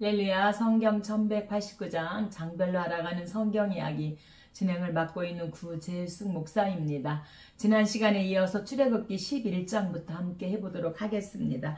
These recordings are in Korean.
할렐루야. 성경 1189장 장별로 알아가는 성경 이야기 진행을 맡고 있는 구재숙 목사입니다. 지난 시간에 이어서 출애굽기 11장부터 함께 해보도록 하겠습니다.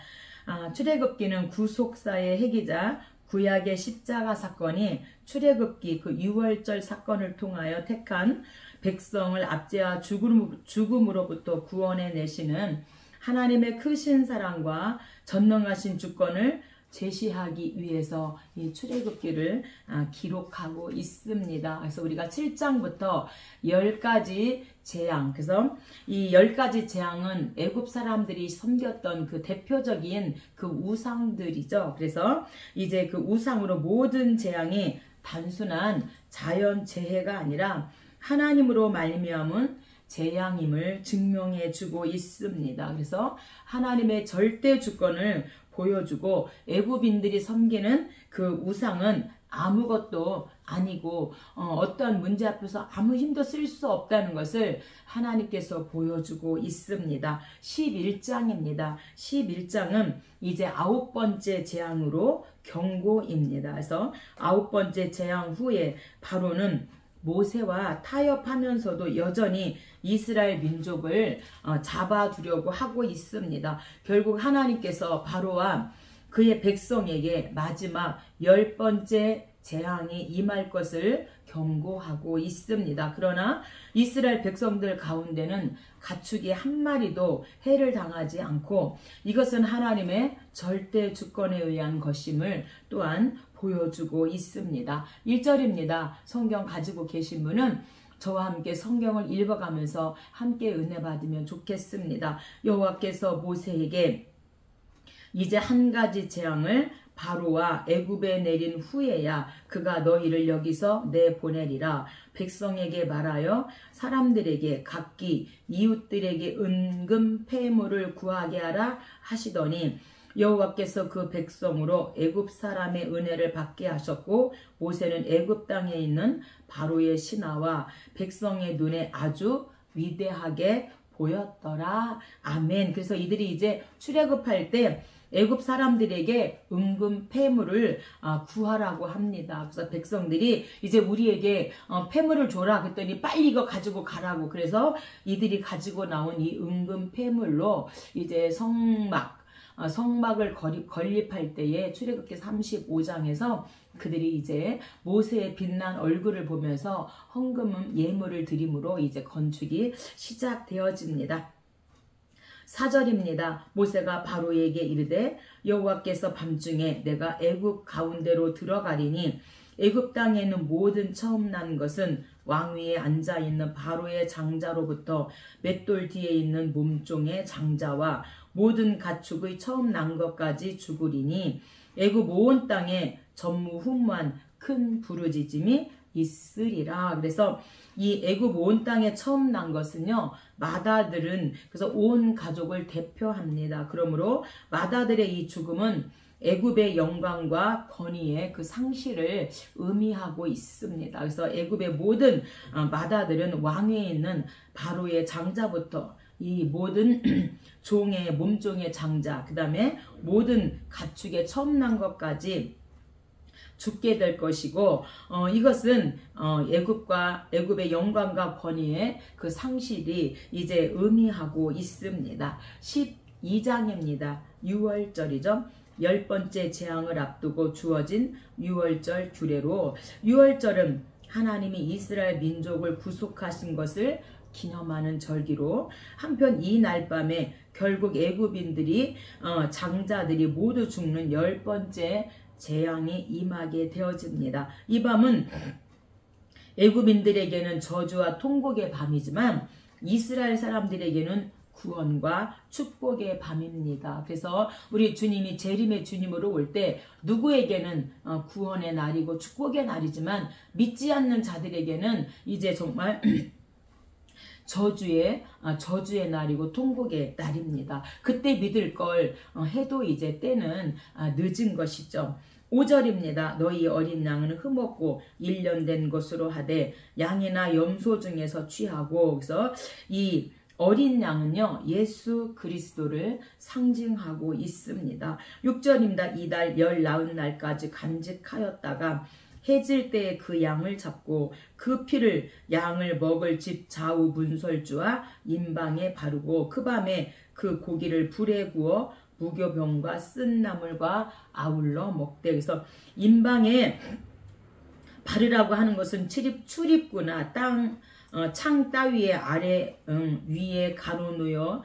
출애굽기는 구속사의 해기자 구약의 십자가 사건이 출애굽기 그 유월절 사건을 통하여 택한 백성을 압제와 죽음으로부터 구원해 내시는 하나님의 크신 사랑과 전능하신 주권을 제시하기 위해서 이 출애굽기를 기록하고 있습니다. 그래서 우리가 7장부터 10가지 재앙, 그래서 이 10가지 재앙은 애굽 사람들이 섬겼던 그 대표적인 그 우상들이죠. 그래서 이제 그 우상으로 모든 재앙이 단순한 자연 재해가 아니라 하나님으로 말미암은 재앙임을 증명해 주고 있습니다. 그래서 하나님의 절대 주권을 보여주고 애굽인들이 섬기는 그 우상은 아무것도 아니고 어떤 문제 앞에서 아무 힘도 쓸 수 없다는 것을 하나님께서 보여주고 있습니다. 11장입니다. 11장은 이제 9번째 재앙으로 경고입니다. 그래서 9번째 재앙 후에 바로는 모세와 타협하면서도 여전히 이스라엘 민족을 잡아두려고 하고 있습니다. 결국 하나님께서 바로와 그의 백성에게 마지막 10번째 재앙이 임할 것을 경고하고 있습니다. 그러나 이스라엘 백성들 가운데는 가축이 한 마리도 해를 당하지 않고 이것은 하나님의 절대 주권에 의한 것임을 또한 보여주고 있습니다. 1절입니다. 성경 가지고 계신 분은 저와 함께 성경을 읽어가면서 함께 은혜 받으면 좋겠습니다. 여호와께서 모세에게 이제 한 가지 재앙을 바로와 애굽에 내린 후에야 그가 너희를 여기서 내보내리라. 백성에게 말하여 사람들에게 각기 이웃들에게 은금 폐물을 구하게 하라 하시더니 여호와께서 그 백성으로 애굽 사람의 은혜를 받게 하셨고 모세는 애굽 땅에 있는 바로의 신하와 백성의 눈에 아주 위대하게 보였더라. 아멘. 그래서 이들이 이제 출애굽할 때 애굽 사람들에게 은금 폐물을 구하라고 합니다. 그래서 백성들이 이제 우리에게 폐물을 줘라 그랬더니 빨리 이거 가지고 가라고. 그래서 이들이 가지고 나온 이 은금 폐물로 이제 성막을 건립할 때에 출애굽기 35장에서 그들이 이제 모세의 빛난 얼굴을 보면서 헌금 예물을 드림으로 이제 건축이 시작되어집니다. 4절입니다. 모세가 바로에게 이르되 여호와께서 밤중에 내가 애굽 가운데로 들어가리니 애굽 땅에 있는 모든 처음 난 것은 왕위에 앉아있는 바로의 장자로부터 맷돌 뒤에 있는 몸종의 장자와 모든 가축의 처음 난 것까지 죽으리니 애굽 온 땅에 전무후무한 큰 부르짖음이 있으리라. 그래서 이 애굽 온 땅에 처음 난 것은요 마다들은 그래서 온 가족을 대표합니다. 그러므로 마다들의 이 죽음은 애굽의 영광과 권위의 그 상실을 의미하고 있습니다. 그래서 애굽의 모든 마다들은 왕위에 있는 바로의 장자부터 이 모든 종의 몸종의 장자, 그 다음에 모든 가축의 처음 난 것까지 죽게 될 것이고 이것은 애굽의 영광과 권위의 그 상실이 이제 의미하고 있습니다. 12장입니다. 6월절이죠. 10번째 재앙을 앞두고 주어진 6월절 규례로 6월절은 하나님이 이스라엘 민족을 구속하신 것을 기념하는 절기로 한편 이 날 밤에 결국 애굽인들이 장자들이 모두 죽는 10번째 재앙이 임하게 되어집니다. 이 밤은 애굽인들에게는 저주와 통곡의 밤이지만 이스라엘 사람들에게는 구원과 축복의 밤입니다. 그래서 우리 주님이 재림의 주님으로 올 때 누구에게는 구원의 날이고 축복의 날이지만 믿지 않는 자들에게는 이제 정말 저주의 날이고 통곡의 날입니다. 그때 믿을 걸 해도 이제 때는 늦은 것이죠. 5절입니다. 너희 어린 양은 흠없고 1년 된 것으로 하되 양이나 염소 중에서 취하고 그래서 이 어린 양은요 예수 그리스도를 상징하고 있습니다. 6절입니다. 이달 열 나흔 날까지 간직하였다가 해질 때에 그 양을 잡고 그 피를 양을 먹을 집 좌우 분설주와 인방에 바르고 그 밤에 그 고기를 불에 구워 무교병과 쓴 나물과 아울러 먹되. 그래서 인방에 바르라고 하는 것은 출입구나 창 따위의 아래 위에 가로놓여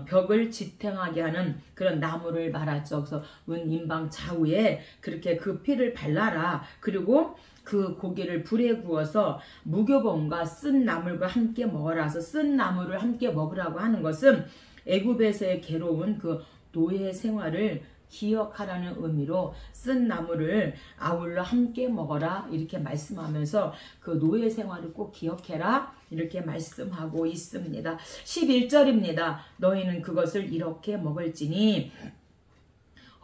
벽을 지탱하게 하는 그런 나무를 말하죠. 그래서 인방 좌우에 그렇게 그 피를 발라라. 그리고 그 고기를 불에 구워서 무교병과 쓴 나물과 함께 먹어라. 그래서 쓴 나물을 함께 먹으라고 하는 것은 애굽에서의 괴로운 그 노예 생활을 기억하라는 의미로 쓴 나물을 아울러 함께 먹어라 이렇게 말씀하면서 그 노예 생활을 꼭 기억해라 이렇게 말씀하고 있습니다. 11절입니다. 너희는 그것을 이렇게 먹을지니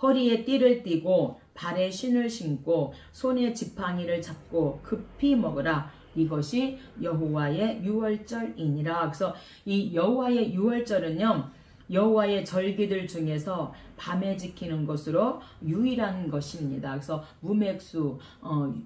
허리에 띠를 띠고 발에 신을 신고 손에 지팡이를 잡고 급히 먹으라. 이것이 여호와의 유월절이니라. 그래서 이 여호와의 유월절은요 여호와의 절기들 중에서 밤에 지키는 것으로 유일한 것입니다. 그래서 무맥수,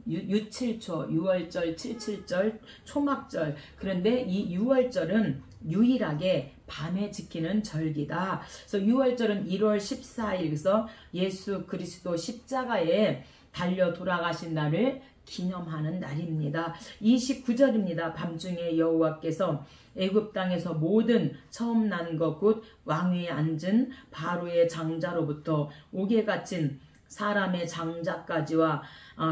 유칠초, 유월절, 칠칠절, 초막절. 그런데 이 유월절은 유일하게 밤에 지키는 절기다. 그래서 유월절은 1월 14일 그래서 예수 그리스도 십자가에 달려 돌아가신 날을 기념하는 날입니다. 29절입니다. 밤중에 여호와께서 애굽 땅에서 모든 처음 난 것 곧 왕위에 앉은 바로의 장자로부터 옥에 갇힌 사람의 장자까지와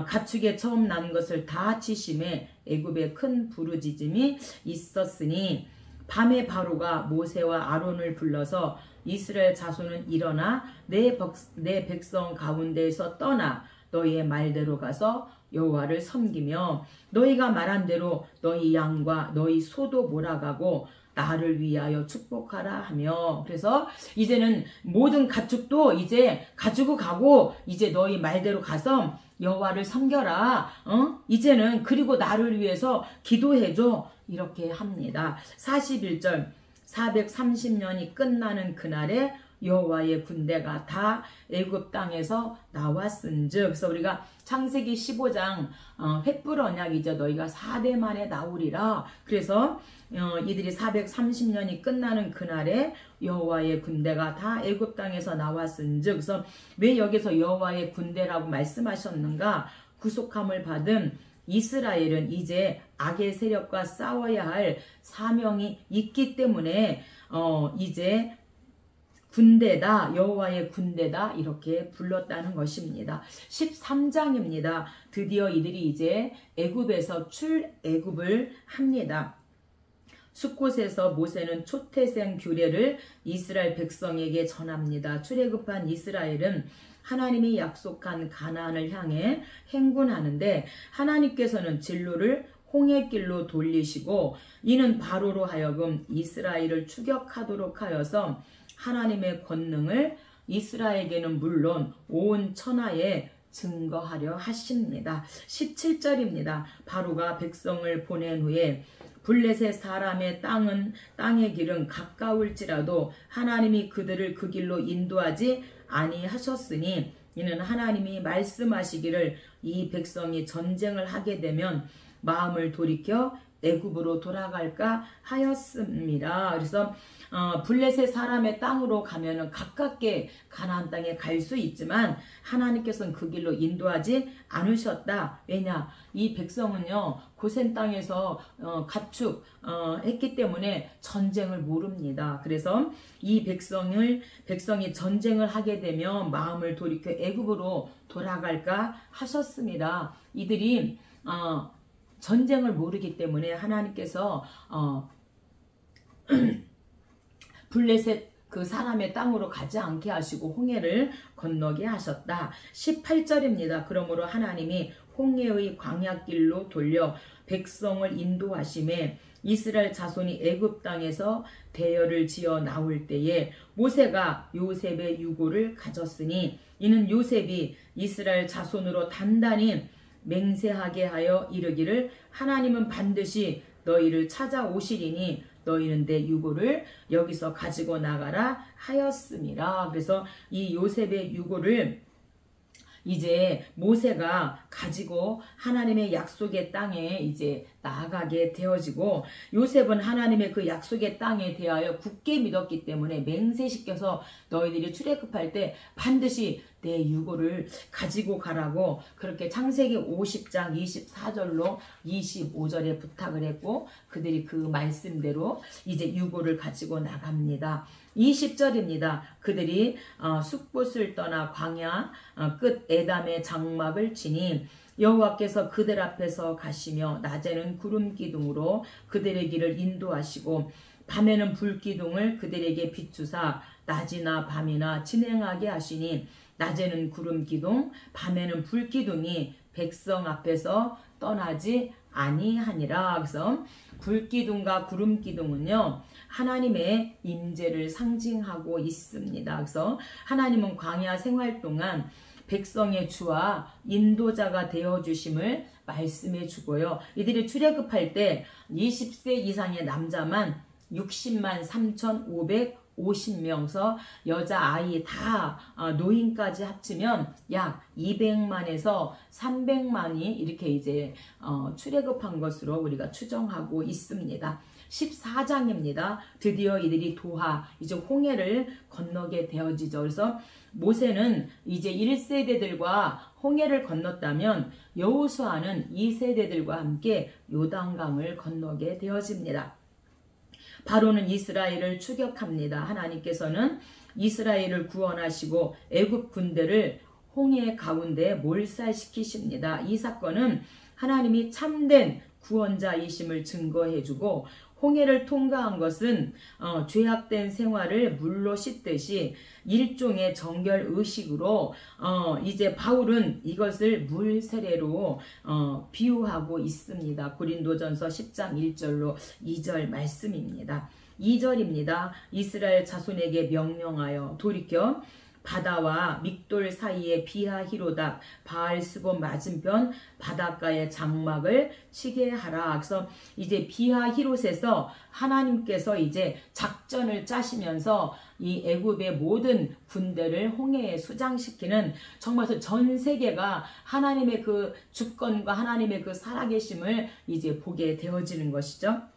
가축에 처음 난 것을 다 치심에 애굽에 큰 부르짖음이 있었으니 밤에 바로가 모세와 아론을 불러서 이스라엘 자손은 일어나 내 백성 가운데에서 떠나 너희의 말대로 가서 여호와를 섬기며 너희가 말한 대로 너희 양과 너희 소도 몰아가고 나를 위하여 축복하라 하며. 그래서 이제는 모든 가축도 이제 가지고 가고 이제 너희 말대로 가서 여호와를 섬겨라. 이제는 그리고 나를 위해서 기도해줘 이렇게 합니다. 41절 430년이 끝나는 그날에 여호와의 군대가 다 애굽 땅에서 나왔은즉. 그래서 우리가 창세기 15장 횃불 언약이죠. 너희가 4대 만에 나오리라. 그래서 이들이 430년이 끝나는 그날에 여호와의 군대가 다 애굽 땅에서 나왔은즉. 그래서 왜 여기서 여호와의 군대라고 말씀하셨는가? 구속함을 받은 이스라엘은 이제 악의 세력과 싸워야 할 사명이 있기 때문에 이제 군대다, 여호와의 군대다 이렇게 불렀다는 것입니다. 13장입니다. 드디어 이들이 이제 애굽에서 출애굽을 합니다. 숫곳에서 모세는 초태생 규례를 이스라엘 백성에게 전합니다. 출애굽한 이스라엘은 하나님이 약속한 가나안을 향해 행군하는데 하나님께서는 진로를 홍해길로 돌리시고 이는 바로로 하여금 이스라엘을 추격하도록 하여서 하나님의 권능을 이스라엘에게는 물론 온 천하에 증거하려 하십니다. 17절입니다. 바로가 백성을 보낸 후에 블레셋 사람의 땅의 길은 가까울지라도 하나님이 그들을 그 길로 인도하지 아니하셨으니 이는 하나님이 말씀하시기를 이 백성이 전쟁을 하게 되면 마음을 돌이켜 애굽으로 돌아갈까 하였습니다. 그래서 블레셋 사람의 땅으로 가면은 가깝게 가나안 땅에 갈 수 있지만 하나님께서는 그 길로 인도하지 않으셨다. 왜냐? 이 백성은요 고센 땅에서 가축 했기 때문에 전쟁을 모릅니다. 그래서 이 백성이 전쟁을 하게 되면 마음을 돌이켜 애굽으로 돌아갈까 하셨습니다. 이들이 전쟁을 모르기 때문에 하나님께서 블레셋 그 사람의 땅으로 가지 않게 하시고 홍해를 건너게 하셨다. 18절입니다. 그러므로 하나님이 홍해의 광야길로 돌려 백성을 인도하심에 이스라엘 자손이 애굽 땅에서 대열을 지어 나올 때에 모세가 요셉의 유고를 가졌으니 이는 요셉이 이스라엘 자손으로 단단히 맹세하게 하여 이르기를 하나님은 반드시 너희를 찾아오시리니 너희는 내 유고를 여기서 가지고 나가라 하였음이라. 그래서 이 요셉의 유고를 이제 모세가 가지고 하나님의 약속의 땅에 이제 나아가게 되어지고, 요셉은 하나님의 그 약속의 땅에 대하여 굳게 믿었기 때문에 맹세시켜서 너희들이 출애굽할 때 반드시 내 유고를 가지고 가라고 그렇게 창세기 50장 24절로 25절에 부탁을 했고, 그들이 그 말씀대로 이제 유고를 가지고 나갑니다. 20절입니다. 그들이 숲곳을 떠나 광야 끝 에담의 장막을 치니 여호와께서 그들 앞에서 가시며 낮에는 구름 기둥으로 그들의 길을 인도하시고 밤에는 불 기둥을 그들에게 비추사 낮이나 밤이나 진행하게 하시니 낮에는 구름 기둥 밤에는 불 기둥이 백성 앞에서 떠나지 아니하니라. 그래서 불 기둥과 구름 기둥은요 하나님의 임재를 상징하고 있습니다. 그래서 하나님은 광야 생활 동안 백성의 주와 인도자가 되어주심을 말씀해 주고요. 이들이 출애굽할 때 20세 이상의 남자만 60만 3,550명서 여자아이 다 노인까지 합치면 약 200만에서 300만이 이렇게 이제 출애굽한 것으로 우리가 추정하고 있습니다. 14장입니다. 드디어 이들이 도하, 이제 홍해를 건너게 되어지죠. 그래서 모세는 이제 1세대들과 홍해를 건넜다면 여호수아는 2세대들과 함께 요단강을 건너게 되어집니다. 바로는 이스라엘을 추격합니다. 하나님께서는 이스라엘을 구원하시고 애굽 군대를 홍해 가운데 몰살시키십니다. 이 사건은 하나님이 참된 구원자이심을 증거해주고, 홍해를 통과한 것은 죄악된 생활을 물로 씻듯이 일종의 정결 의식으로 이제 바울은 이것을 물 세례로 비유하고 있습니다. 고린도전서 10장 1절로 2절 말씀입니다. 2절입니다. 이스라엘 자손에게 명령하여 돌이켜 바다와 믹돌 사이에 비하히로답 바알스본 맞은편 바닷가의 장막을 치게 하라. 그래서 이제 비하히롯에서 하나님께서 이제 작전을 짜시면서 이 애굽의 모든 군대를 홍해에 수장시키는, 정말 전 세계가 하나님의 그 주권과 하나님의 그 살아계심을 이제 보게 되어지는 것이죠.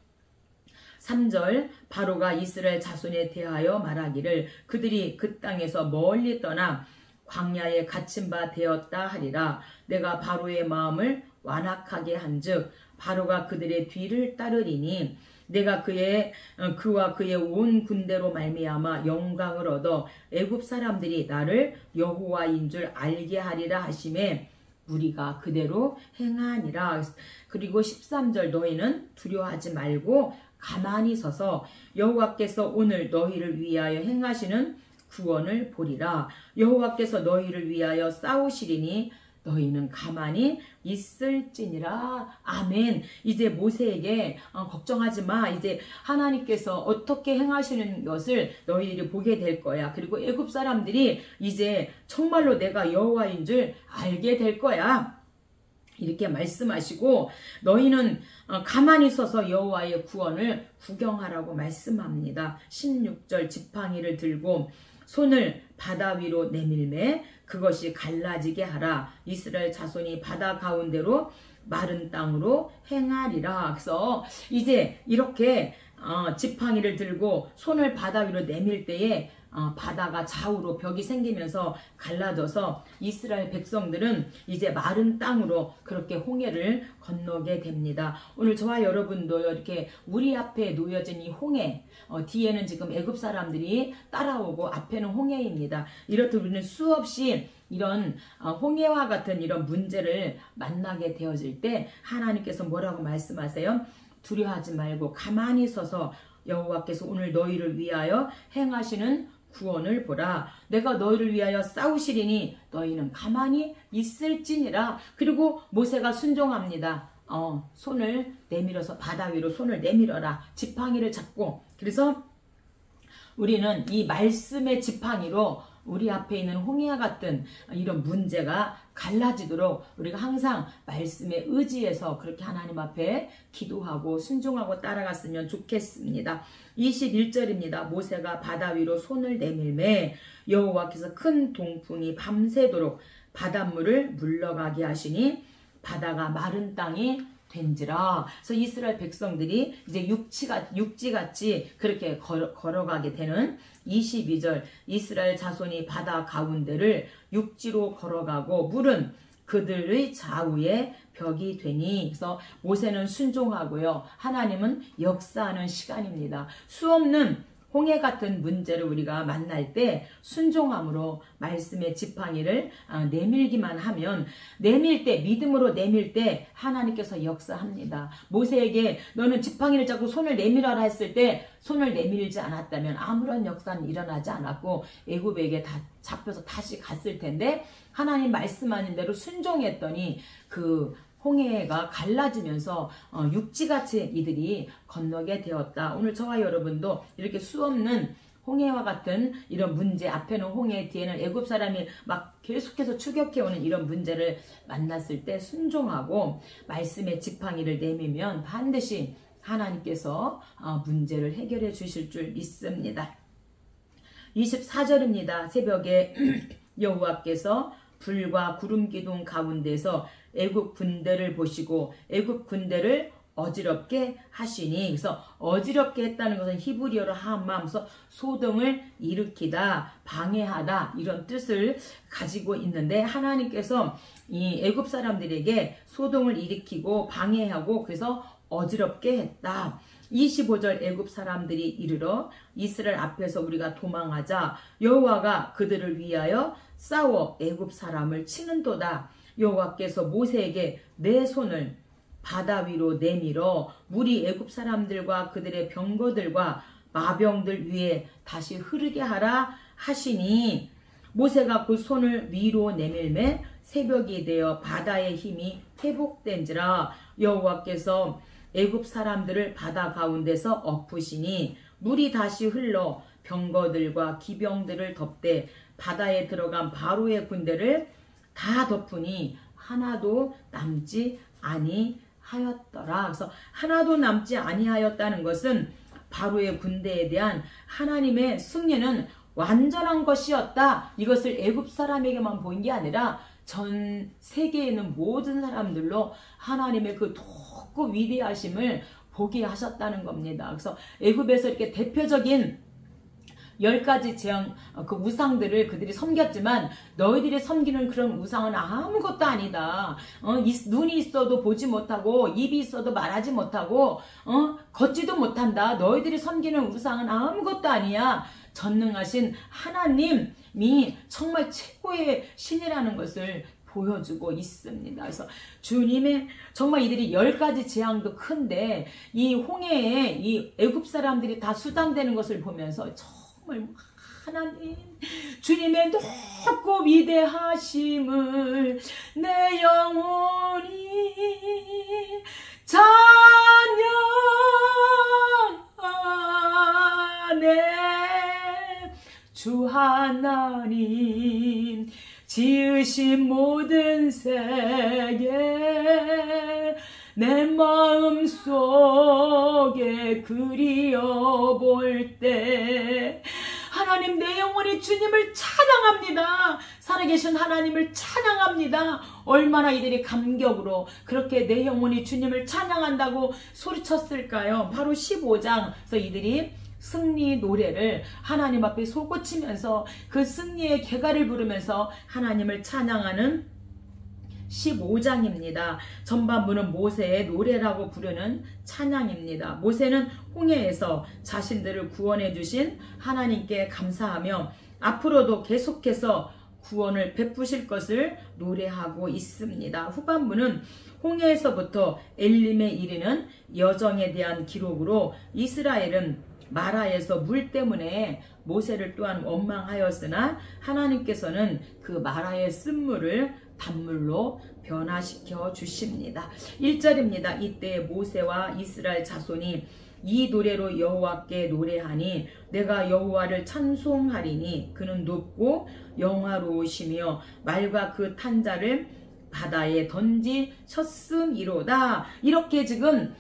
3절 바로가 이스라엘 자손에 대하여 말하기를 그들이 그 땅에서 멀리 떠나 광야에 갇힌 바 되었다 하리라. 내가 바로의 마음을 완악하게 한즉 바로가 그들의 뒤를 따르리니 내가 그와 그의 온 군대로 말미암아 영광을 얻어 애굽 사람들이 나를 여호와인 줄 알게 하리라 하시매 우리가 그대로 행하니라. 그리고 13절 너희는 두려워하지 말고 가만히 서서 여호와께서 오늘 너희를 위하여 행하시는 구원을 보리라. 여호와께서 너희를 위하여 싸우시리니 너희는 가만히 있을지니라. 아멘. 이제 모세에게 걱정하지 마. 이제 하나님께서 어떻게 행하시는 것을 너희들이 보게 될 거야. 그리고 애굽 사람들이 이제 정말로 내가 여호와인 줄 알게 될 거야. 이렇게 말씀하시고 너희는 가만히 서서 여호와의 구원을 구경하라고 말씀합니다. 16절 지팡이를 들고 손을 바다 위로 내밀매 그것이 갈라지게 하라. 이스라엘 자손이 바다 가운데로 마른 땅으로 행하리라. 그래서 이제 이렇게 지팡이를 들고 손을 바다 위로 내밀 때에 바다가 좌우로 벽이 생기면서 갈라져서 이스라엘 백성들은 이제 마른 땅으로 그렇게 홍해를 건너게 됩니다. 오늘 저와 여러분도 이렇게 우리 앞에 놓여진 이 홍해, 뒤에는 지금 애굽 사람들이 따라오고 앞에는 홍해입니다. 이렇듯 우리는 수없이 이런 홍해와 같은 이런 문제를 만나게 되어질 때 하나님께서 뭐라고 말씀하세요? 두려워하지 말고 가만히 서서 여호와께서 오늘 너희를 위하여 행하시는 구원을 보라. 내가 너희를 위하여 싸우시리니 너희는 가만히 있을지니라. 그리고 모세가 순종합니다. 손을 내밀어서 바다 위로 손을 내밀어라. 지팡이를 잡고. 그래서 우리는 이 말씀의 지팡이로 우리 앞에 있는 홍해와 같은 이런 문제가 갈라지도록 우리가 항상 말씀에 의지해서 그렇게 하나님 앞에 기도하고 순종하고 따라갔으면 좋겠습니다. 21절입니다. 모세가 바다 위로 손을 내밀매 여호와께서 큰 동풍이 밤새도록 바닷물을 물러가게 하시니 바다가 마른 땅이 된지라. 그래서 이스라엘 백성들이 이제 육지같이 그렇게 걸어가게 되는 22절, 이스라엘 자손이 바다 가운데를 육지로 걸어가고 물은 그들의 좌우에 벽이 되니. 그래서 모세는 순종하고요, 하나님은 역사하는 시간입니다. 수없는 홍해 같은 문제를 우리가 만날 때 순종함으로 말씀의 지팡이를 내밀기만 하면, 내밀 때, 믿음으로 내밀 때 하나님께서 역사합니다. 모세에게 너는 지팡이를 잡고 손을 내밀어라 했을 때 손을 내밀지 않았다면 아무런 역사는 일어나지 않았고 애굽에게 다 잡혀서 다시 갔을 텐데, 하나님 말씀하는 대로 순종했더니 그 홍해가 갈라지면서 육지같이 이들이 건너게 되었다. 오늘 저와 여러분도 이렇게 수없는 홍해와 같은 이런 문제, 앞에는 홍해, 뒤에는 애굽 사람이 막 계속해서 추격해오는 이런 문제를 만났을 때 순종하고 말씀의 지팡이를 내밀면 반드시 하나님께서 문제를 해결해 주실 줄 믿습니다. 24절입니다. 새벽에 여호와께서 불과 구름 기둥 가운데서 애굽 군대를 보시고 애굽 군대를 어지럽게 하시니. 그래서 어지럽게 했다는 것은 히브리어로 하마면서 소동을 일으키다, 방해하다 이런 뜻을 가지고 있는데, 하나님께서 이 애굽 사람들에게 소동을 일으키고 방해하고 그래서 어지럽게 했다. 25절, 애굽 사람들이 이르러 이스라엘 앞에서 우리가 도망하자 여호와가 그들을 위하여 싸워 애굽 사람을 치는도다. 여호와께서 모세에게 내 손을 바다 위로 내밀어 물이 애굽 사람들과 그들의 병거들과 마병들 위에 다시 흐르게 하라 하시니. 모세가 그 손을 위로 내밀매 새벽이 되어 바다의 힘이 회복된지라. 여호와께서 애굽 사람들을 바다 가운데서 엎으시니 물이 다시 흘러 병거들과 기병들을 덮되 바다에 들어간 바로의 군대를 다 덮으니 하나도 남지 아니하였더라. 그래서 하나도 남지 아니하였다는 것은 바로의 군대에 대한 하나님의 승리는 완전한 것이었다. 이것을 애굽 사람에게만 보인 게 아니라 전 세계에 있는 모든 사람들로 하나님의 그 높고 위대하심을 보게 하셨다는 겁니다. 그래서 애굽에서 이렇게 대표적인 10가지 재앙, 그 우상들을 그들이 섬겼지만 너희들이 섬기는 그런 우상은 아무것도 아니다. 눈이 있어도 보지 못하고 입이 있어도 말하지 못하고 걷지도 못한다. 너희들이 섬기는 우상은 아무것도 아니야. 전능하신 하나님이 정말 최고의 신이라는 것을 보여주고 있습니다. 그래서 주님의 정말 이들이 10가지 재앙도 큰데 이 홍해에 이 애굽 사람들이 다 수당되는 것을 보면서 정말 하나님 주님의 높고 위대하심을 내 영혼이 찬양하네. 주 하나님 지으신 모든 세계 내 마음속에 그리워볼 때 하나님 내 영혼이 주님을 찬양합니다. 살아계신 하나님을 찬양합니다. 얼마나 이들이 감격으로 그렇게 내 영혼이 주님을 찬양한다고 소리쳤을까요? 바로 15장에서 이들이 승리 노래를 하나님 앞에 솟구치면서 그 승리의 개가를 부르면서 하나님을 찬양하는 15장입니다. 전반부는 모세의 노래라고 부르는 찬양입니다. 모세는 홍해에서 자신들을 구원해 주신 하나님께 감사하며 앞으로도 계속해서 구원을 베푸실 것을 노래하고 있습니다. 후반부는 홍해에서부터 엘림에 이르는 여정에 대한 기록으로 이스라엘은 마라에서 물 때문에 모세를 또한 원망하였으나 하나님께서는 그 마라의 쓴물을 단물로 변화시켜 주십니다. 1절입니다. 이때 모세와 이스라엘 자손이 이 노래로 여호와께 노래하니 내가 여호와를 찬송하리니 그는 높고 영화로우시며 말과 그 탄자를 바다에 던지셨음이로다. 이렇게 지금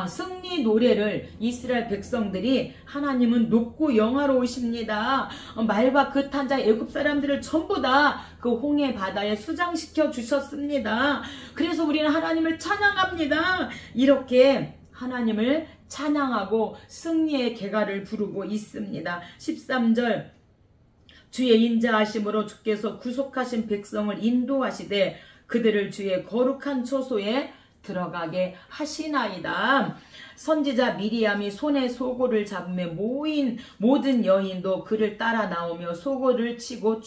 승리 노래를 이스라엘 백성들이 하나님은 높고 영화로우십니다. 말과 그 탄자 애굽 사람들을 전부 다 그 홍해 바다에 수장시켜 주셨습니다. 그래서 우리는 하나님을 찬양합니다. 이렇게 하나님을 찬양하고 승리의 계가를 부르고 있습니다. 13절 주의 인자하심으로 주께서 구속하신 백성을 인도하시되 그들을 주의 거룩한 초소에 들어가게 하시나이다. 선지자 미리암이 손에 소고를 잡으며 모인 모든 여인도 그를 따라 나오며 소고를 잡고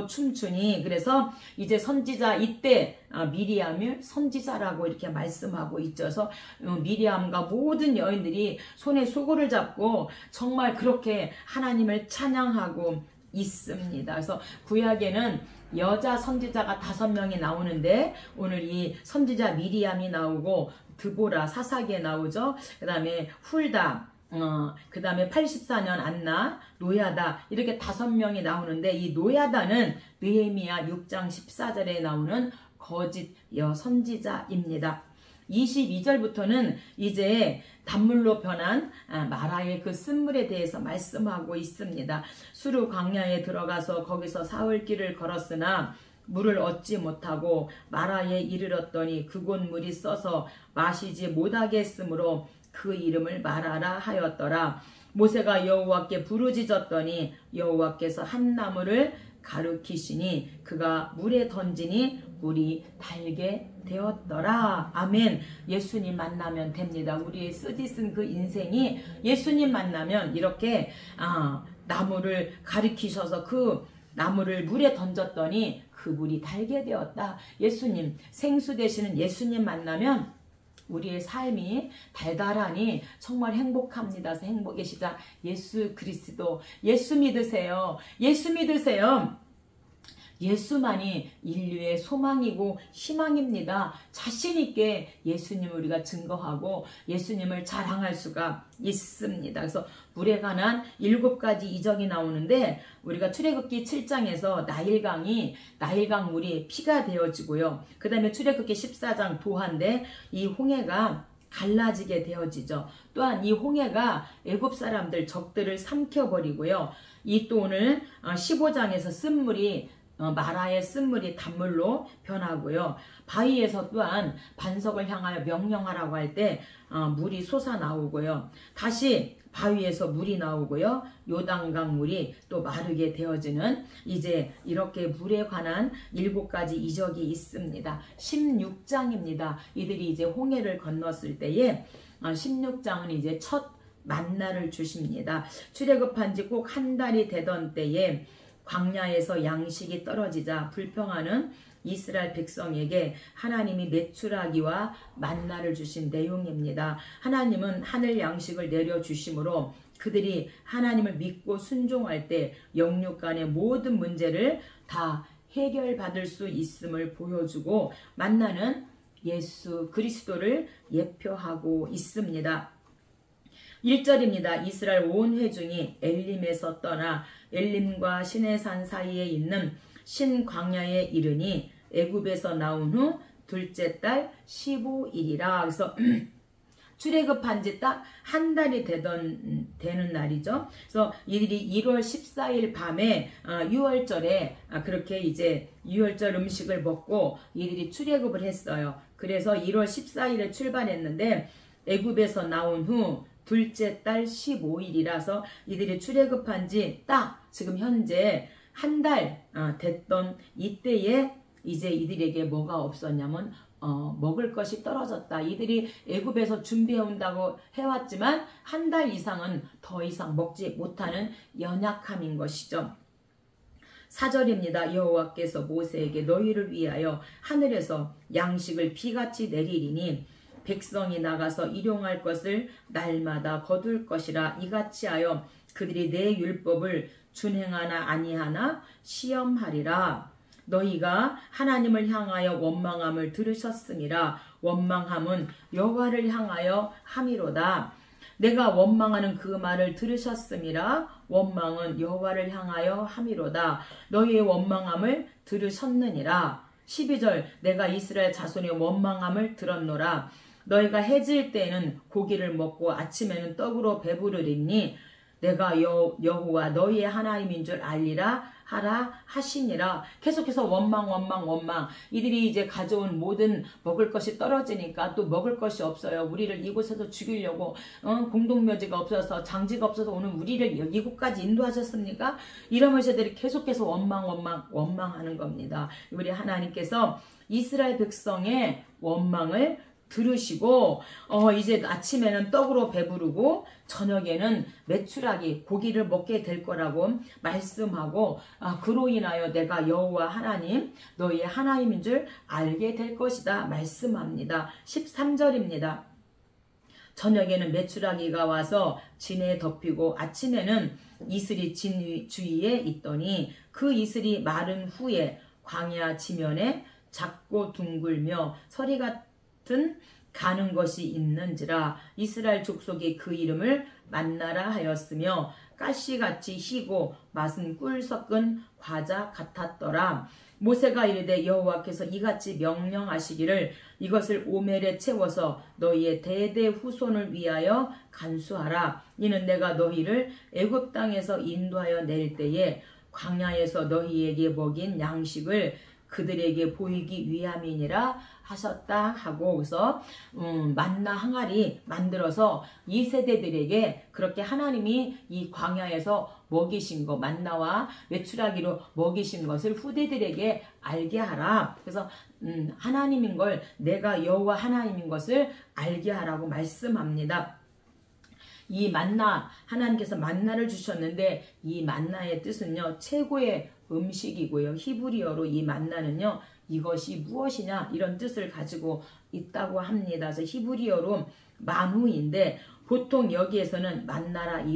춤추니, 그래서 이제 선지자 이때 미리암을 선지자라고 이렇게 말씀하고 있어서 미리암과 모든 여인들이 손에 소고를 잡고 정말 그렇게 하나님을 찬양하고 있습니다. 그래서 구약에는 여자 선지자가 5명이 나오는데 오늘 이 선지자 미리암이 나오고 드보라 사사기에 나오죠. 그 다음에 훌다, 그 다음에 84년 안나, 노야다, 이렇게 5명이 나오는데 이 노야다는 느헤미야 6장 14절에 나오는 거짓 선지자입니다. 22절부터는 이제 단물로 변한 마라의 그 쓴물에 대해서 말씀하고 있습니다. 수르 광야에 들어가서 거기서 사흘 길을 걸었으나 물을 얻지 못하고 마라에 이르렀더니 그곳 물이 써서 마시지 못하겠으므로 그 이름을 마라라 하였더라. 모세가 여호와께 부르짖었더니 여호와께서 한 나무를 가르키시니 그가 물에 던지니 물이 달게 되었더라. 아멘. 예수님 만나면 됩니다. 우리의 쓰디쓴 그 인생이 예수님 만나면 이렇게 나무를 가리키셔서 그 나무를 물에 던졌더니 그 물이 달게 되었다. 예수님, 생수 되시는 예수님 만나면 우리의 삶이 달달하니 정말 행복합니다. 행복의 시작 예수 그리스도. 예수 믿으세요. 예수 믿으세요. 예수만이 인류의 소망이고 희망입니다. 자신있게 예수님을 우리가 증거하고 예수님을 자랑할 수가 있습니다. 그래서 물에 관한 7가지 이적이 나오는데 우리가 출애굽기 7장에서 나일강 물이 피가 되어지고요. 그 다음에 출애굽기 14장 도한데 이 홍해가 갈라지게 되어지죠. 또한 이 홍해가 애굽 사람들 적들을 삼켜버리고요. 이 또 오늘 15장에서 쓴물이 마라의 쓴물이 단물로 변하고요. 바위에서 또한 반석을 향하여 명령하라고 할 때 물이 솟아나오고요. 다시 바위에서 물이 나오고요. 요단강 물이 또 마르게 되어지는 이제 이렇게 물에 관한 7가지 이적이 있습니다. 16장입니다. 이들이 이제 홍해를 건넜을 때에 16장은 이제 첫 만나를 주십니다. 출애굽한 지 꼭 한 달이 되던 때에 광야에서 양식이 떨어지자 불평하는 이스라엘 백성에게 하나님이 메추라기와 만나를 주신 내용입니다. 하나님은 하늘 양식을 내려주심으로 그들이 하나님을 믿고 순종할 때 영육 간의 모든 문제를 다 해결받을 수 있음을 보여주고 만나는 예수 그리스도를 예표하고 있습니다. 1절입니다. 이스라엘 온 회중이 엘림에서 떠나 엘림과 시내산 사이에 있는 신광야에 이르니 애굽에서 나온 후 둘째 달 15일이라. 그래서 출애굽한 지 딱 한 달이 되는 날이죠. 그래서 이들이 1월 14일 밤에 6월절에 그렇게 이제 6월절 음식을 먹고 이들이 출애굽을 했어요. 그래서 1월 14일에 출발했는데 애굽에서 나온 후 둘째 달 15일이라서 이들이 출애굽한 지 딱 지금 현재 한 달 됐던 이때에 이제 이들에게 뭐가 없었냐면 먹을 것이 떨어졌다. 이들이 애굽에서 준비해 온다고 해왔지만 한 달 이상은 더 이상 먹지 못하는 연약함인 것이죠. 4절입니다. 여호와께서 모세에게 너희를 위하여 하늘에서 양식을 비같이 내리리니 백성이 나가서 일용할 것을 날마다 거둘 것이라. 이같이 하여 그들이 내 율법을 준행하나 아니하나 시험하리라. 너희가 하나님을 향하여 원망함을 들으셨음이라. 원망함은 여호와를 향하여 함이로다. 내가 원망하는 그 말을 들으셨음이라. 원망은 여호와를 향하여 함이로다. 너희의 원망함을 들으셨느니라. 12절 내가 이스라엘 자손의 원망함을 들었노라. 너희가 해질 때에는 고기를 먹고 아침에는 떡으로 배부르리니 내가 여호와 너희의 하나님인 줄 알리라 하라 하시니라. 계속해서 원망. 이들이 이제 가져온 모든 먹을 것이 떨어지니까 또 먹을 것이 없어요. 우리를 이곳에서 죽이려고 공동묘지가 없어서 장지가 없어서 오늘 우리를 이곳까지 인도하셨습니까? 이러면서 이들이 계속해서 원망하는 겁니다. 우리 하나님께서 이스라엘 백성의 원망을 들으시고 이제 아침에는 떡으로 배부르고 저녁에는 메추라기 고기를 먹게 될 거라고 말씀하고 그로 인하여 내가 여호와 하나님 너희의 하나님인 줄 알게 될 것이다 말씀합니다. 13절입니다. 저녁에는 메추라기가 와서 진에 덮이고 아침에는 이슬이 진 주위에 있더니 그 이슬이 마른 후에 광야 지면에 작고 둥글며 서리 같은 가는 것이 있는지라. 이스라엘 족속이 그 이름을 만나라 하였으며 가시같이 희고 맛은 꿀 섞은 과자 같았더라. 모세가 이르되 여호와께서 이같이 명령하시기를 이것을 오멜에 채워서 너희의 대대 후손을 위하여 간수하라. 이는 내가 너희를 애굽 땅에서 인도하여 낼 때에 광야에서 너희에게 먹인 양식을 그들에게 보이기 위함이니라 하셨다 하고, 그래서 만나 항아리 만들어서 이 세대들에게 그렇게 하나님이 이 광야에서 먹이신 거, 만나와 메추라기로 먹이신 것을 후대들에게 알게 하라. 그래서 하나님인 걸, 내가 여호와 하나님인 것을 알게 하라고 말씀합니다. 이 만나, 하나님께서 만나를 주셨는데 이 만나의 뜻은요 최고의 음식이고요. 히브리어로 이 만나는요 이것이 무엇이냐 이런 뜻을 가지고 있다고 합니다. 그래서 히브리어로 만후인데 보통 여기에서는 만나라는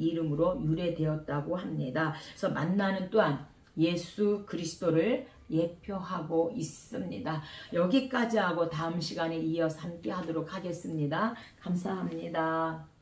이름으로 유래되었다고 합니다. 그래서 만나는 또한 예수 그리스도를 예표하고 있습니다. 여기까지 하고 다음 시간에 이어서 함께 하도록 하겠습니다. 감사합니다.